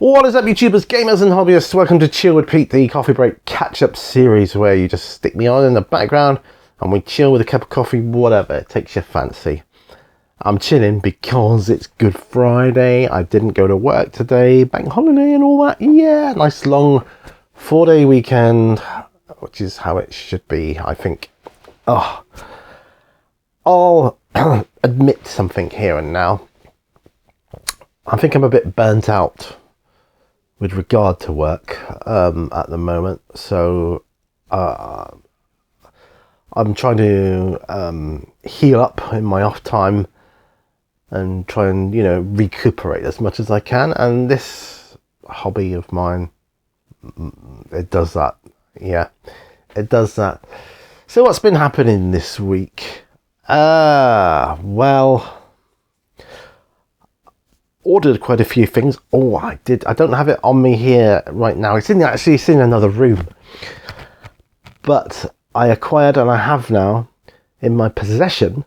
What is up, YouTubers, gamers and hobbyists? Welcome to Chill with Pete, the coffee break catch-up series where you just stick me on in the background and we chill with a cup of coffee, whatever it takes your fancy. I'm chilling because it's Good Friday. I didn't go to work today, bank holiday and all that. Yeah, nice long 4-day weekend, which is how it should be, I think. Oh, I'll admit something here and now. I think I'm a bit burnt out with regard to work at the moment, so I'm trying to heal up in my off time and try and, you know, recuperate as much as I can, and this hobby of mine, it does that. Yeah, it does that. So what's been happening this week? Well, ordered quite a few things. Oh, I did. I don't have it on me here right now. It's in another room. But I acquired, and I have now in my possession,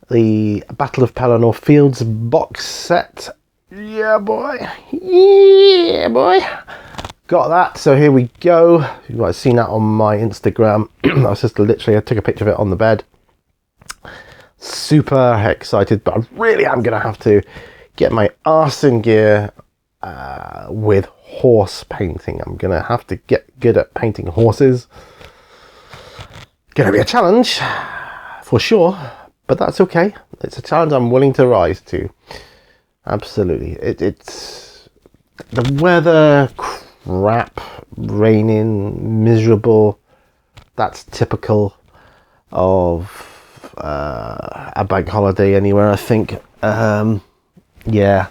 the Battle of Pelennor Fields box set. Yeah, boy. Yeah, boy. Got that. So here we go. You might have seen that on my Instagram. I took a picture of it on the bed. Super excited, but I really am going to have to get my arse in gear with horse painting. I'm going to have to get good at painting horses. Going to be a challenge, for sure, but that's okay. It's a challenge I'm willing to rise to. Absolutely. It's the weather, crap, raining, miserable. That's typical of a bank holiday anywhere, I think. Yeah,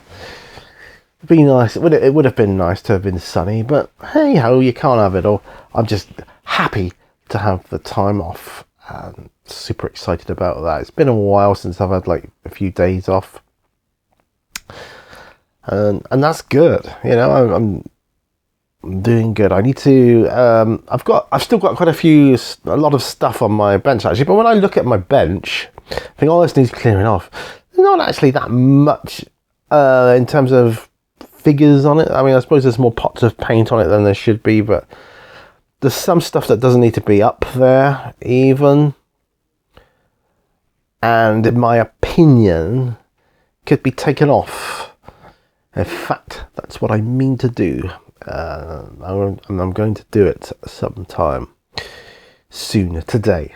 it'd be nice. It would have been nice to have been sunny, but hey ho, you can't have it all. I'm just happy to have the time off and super excited about that. It's been a while since I've had like a few days off, and that's good. You know, I'm doing good. I need to. I've still got a lot of stuff on my bench actually. But when I look at my bench, I think all this needs clearing off. There's not actually that much in terms of figures on it. I mean, I suppose there's more pots of paint on it than there should be, but there's some stuff that doesn't need to be up there even, and in my opinion could be taken off. In fact, that's what I mean to do. I'm going to do it sometime soon today.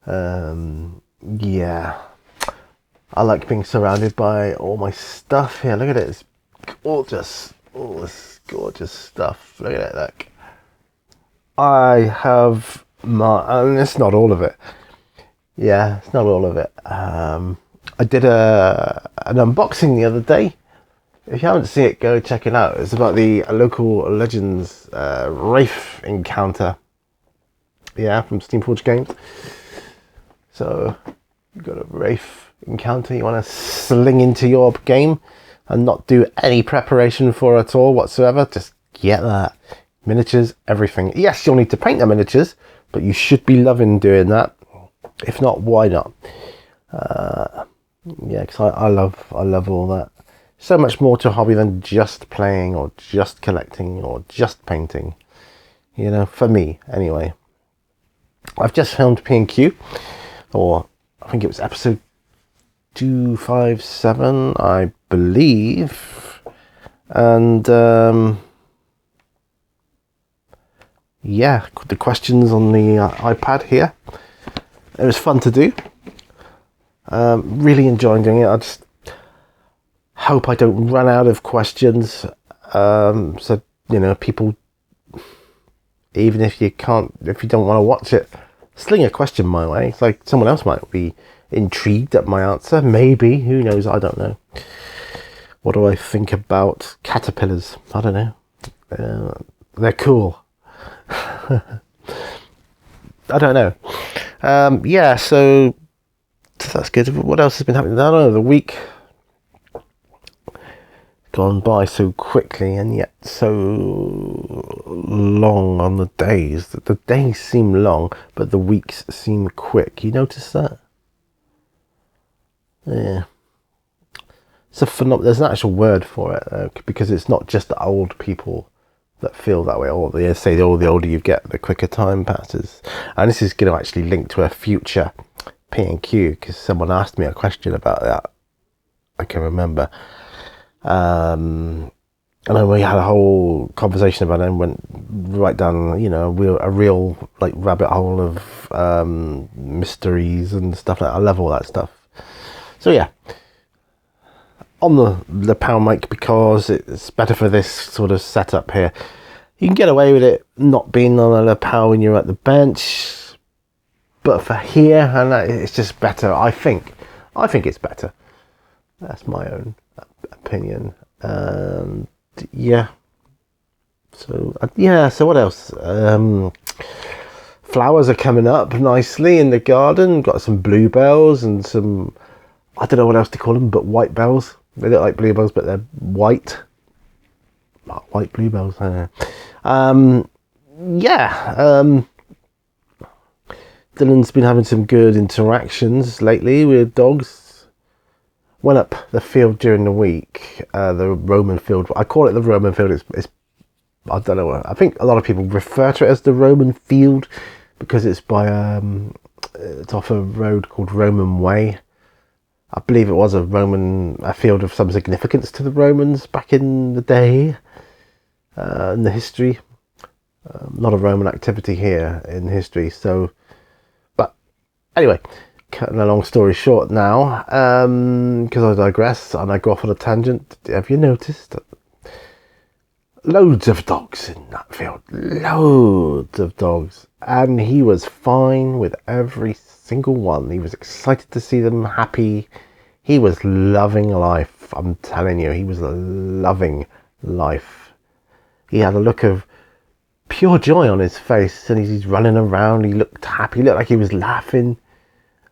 Yeah, I like being surrounded by all my stuff here. Look at it, it's gorgeous. All this gorgeous stuff. Look at it, look. I have and it's not all of it. Yeah, it's not all of it. I did an unboxing the other day. If you haven't seen it, go check it out. It's about the local Legends Wraith encounter. Yeah, from Steamforged Games. So, you've got a Wraith encounter you want to sling into your game and not do any preparation for at all whatsoever. Just get that. Miniatures, everything. Yes, you'll need to paint the miniatures, but you should be loving doing that. If not, why not? Yeah, because I love all that. So much more to a hobby than just playing or just collecting or just painting. You know, for me, anyway. I've just filmed P&Q, or I think it was episode 257, I believe. And, yeah, the questions on the iPad here. It was fun to do. Really enjoying doing it. I just hope I don't run out of questions. So, you know, people, even if you don't want to watch it, sling a question my way. It's like someone else might be intrigued at my answer. Maybe, who knows? I don't know. What do I think about caterpillars? I don't know. They're cool. I don't know. Yeah, so that's good. What else has been happening? I don't know, the week gone by so quickly and yet so long on the days. The days seem long, but the weeks seem quick. You notice that? Yeah. There's an actual word for it, because it's not just the old people that feel that way. Or they say the older you get, the quicker time passes. And this is going to actually link to a future P&Q, because someone asked me a question about that. I can remember. And then we had a whole conversation about it and went right down, a real like rabbit hole of mysteries and stuff like that. I love all that stuff. So yeah, on the lapel mic, because it's better for this sort of setup here. You can get away with it not being on a lapel when you're at the bench, but for here, and it's just better. I think it's better. That's my own opinion. Yeah. So what else? Flowers are coming up nicely in the garden. Got some bluebells and some, I don't know what else to call them, but white bells. They look like bluebells, but they're white. White bluebells. I don't know. Dylan's been having some good interactions lately with dogs. Went up the field during the week, the Roman field. I call it the Roman field. It's I don't know. I think a lot of people refer to it as the Roman field because it's by it's off a road called Roman Way. I believe it was a field of some significance to the Romans back in the day, in the history. A lot of Roman activity here in history. So, but anyway, cutting a long story short now, because I digress and I go off on a tangent. Have you noticed? Loads of dogs in that field. Loads of dogs. And he was fine with every single one. He was excited to see them happy. He was loving life. I'm telling you, he was loving life. He had a look of pure joy on his face, and he's running around. He looked happy. He looked like he was laughing,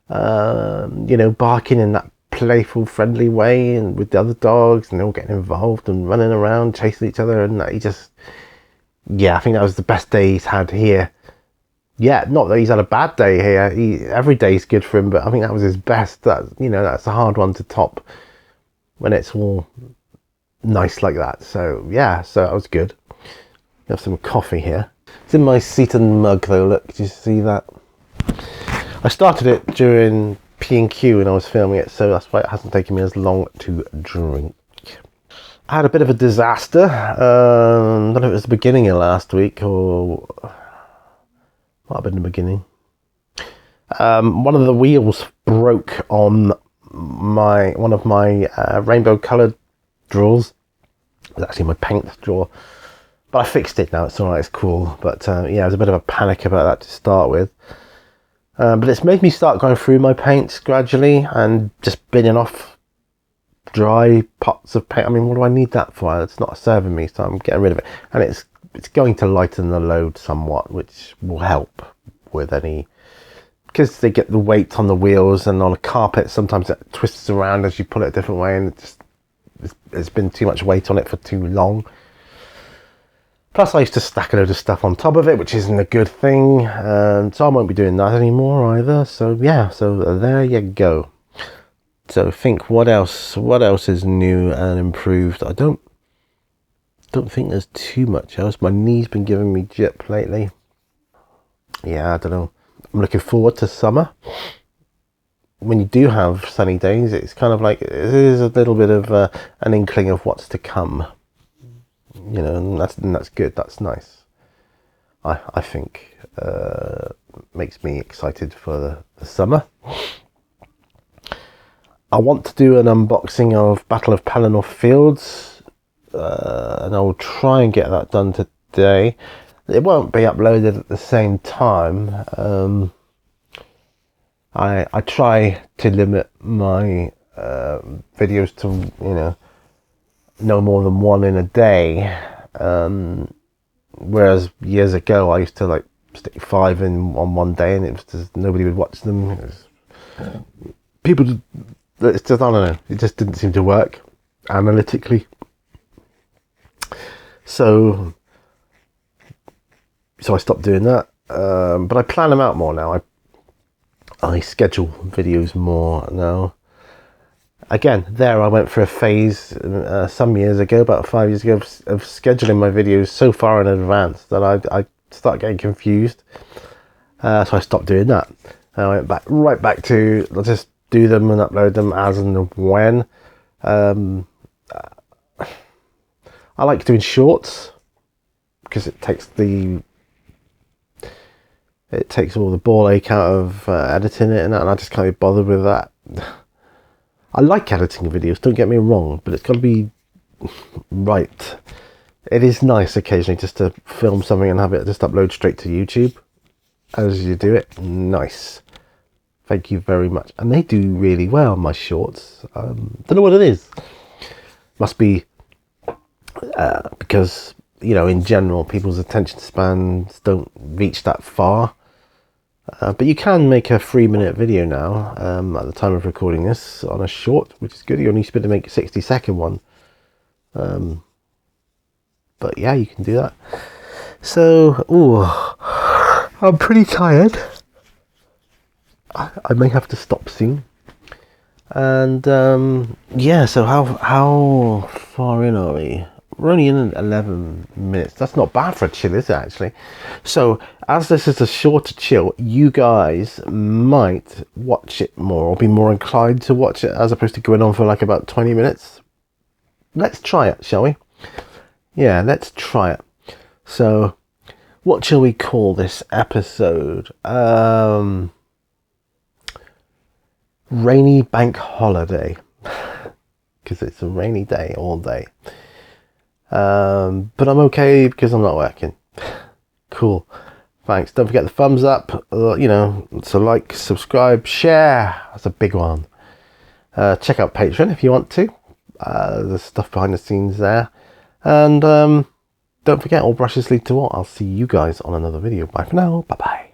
barking in that playful, friendly way, and with the other dogs, and they're all getting involved and running around, chasing each other. And I think that was the best day he's had here. Yeah, not that he's had a bad day here. Every day's good for him, but I think that was his best. That's a hard one to top when it's all nice like that. So yeah, so that was good. Have some coffee here. It's in my Seaton mug though. Look, do you see that? I started it during P&Q when I was filming it, so that's why it hasn't taken me as long to drink. I had a bit of a disaster. I don't know if it was the beginning of last week or might have been the beginning. One of the wheels broke on one of my rainbow coloured drawers. It was actually my paint drawer, but I fixed it now. It's all right. It's cool. But it was a bit of a panic about that to start with. But it's made me start going through my paints gradually and just binning off dry pots of paint. I mean, what do I need that for? It's not serving me, so I'm getting rid of it. And it's going to lighten the load somewhat, which will help with any, because they get the weight on the wheels, and on a carpet sometimes it twists around as you pull it a different way, and there's been too much weight on it for too long. Plus I used to stack a load of stuff on top of it, which isn't a good thing, so I won't be doing that anymore either. So yeah, so there you go. So think, what else is new and improved? I don't think there's too much else. My knee's been giving me jip lately. Yeah, I don't know. I'm looking forward to summer. When you do have sunny days, it's kind of like, it is a little bit of an inkling of what's to come. And that's good. That's nice. I think makes me excited for the summer. I want to do an unboxing of Battle of Pelennor Fields, and I'll try and get that done today. It won't be uploaded at the same time. I try to limit my videos to no more than one in a day, whereas years ago I used to stick 5 in on one day, and it was just, nobody would watch them. It's just, I don't know, it just didn't seem to work analytically. So I stopped doing that, but I plan them out more now. I schedule videos more now. again, there I went through a phase some years ago, about 5 years ago, of scheduling my videos so far in advance that I start getting confused. So I stopped doing that. I went right back to, let's just do them and upload them as and when. I like doing shorts because it takes all the ball ache out of editing it and that, and I just can't be bothered with that. I like editing videos, don't get me wrong, but it's got to be right. It is nice occasionally just to film something and have it just upload straight to YouTube as you do it. Nice. Thank you very much. And they do really well, my shorts. Don't know what it is. Must be because, you know, in general, people's attention spans don't reach that far. But you can make a 3-minute video now at the time of recording this on a short, which is good. You only need to make a 60-second one. But yeah, you can do that. So, I'm pretty tired. I may have to stop soon. And yeah, so how far in are we? We're only in 11 minutes. That's not bad for a chill, is it, actually? So, as this is a shorter chill, you guys might watch it more or be more inclined to watch it as opposed to going on for like about 20 minutes. Let's try it, shall we? Yeah, let's try it. So, what shall we call this episode? Rainy bank holiday. Because it's a rainy day all day. But I'm okay because I'm not working. Cool. Thanks. Don't forget the thumbs up. You know, so like, subscribe, share. That's a big one. Check out Patreon if you want to. There's stuff behind the scenes there. And don't forget, all brushes lead to what? I'll see you guys on another video. Bye for now. Bye bye.